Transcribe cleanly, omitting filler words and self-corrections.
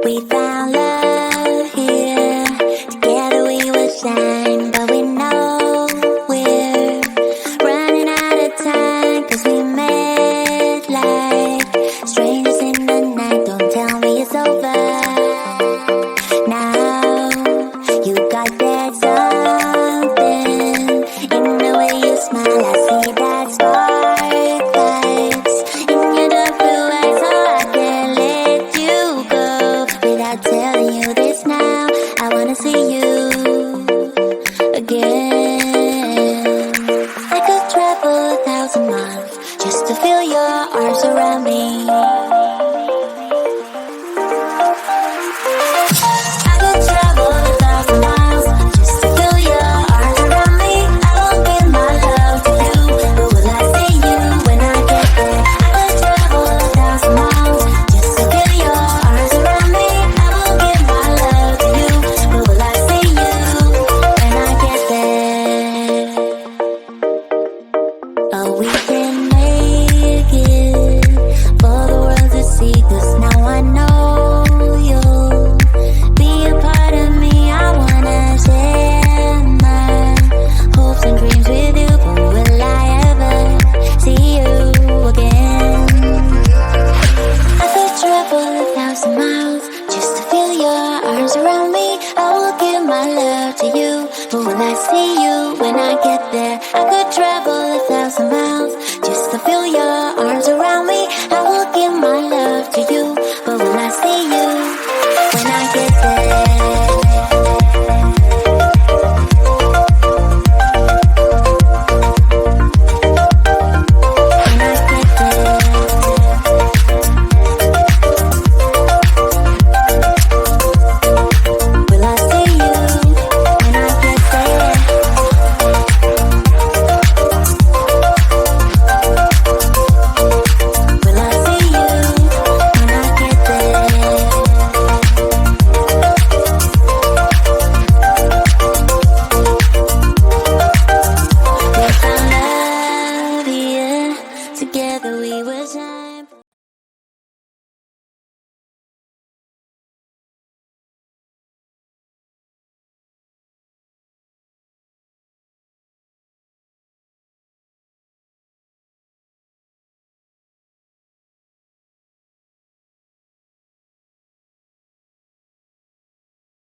We found love here. Together we will shine, but we know we're running out of time. 'Cause we met like strangers in the night. Don't tell me it's over. Now you got that something in the way you smile. I see that spark lights in your dark blue eyes, so I can't let you go without telling you this now. I wanna see you again. I could travel 1,000 miles just to feel your arms around me. I could travel 1,000 miles just to feel your arms around me. I won't give my love to you, but will I see you when I get there? I could travel 1,000 miles just to feel your arms around me. I won't give my love to you, but will I see you when I get there? Oh, we can make it for the world to see. 'Cause now I know you'll be a part of me. I wanna share my hopes and dreams with you, but will I ever see you again? I could travel 1,000 miles just to feel your arms around me. I will give my love to you, but will I see you when I get there? I could travel 1,000 miles just to feel your arms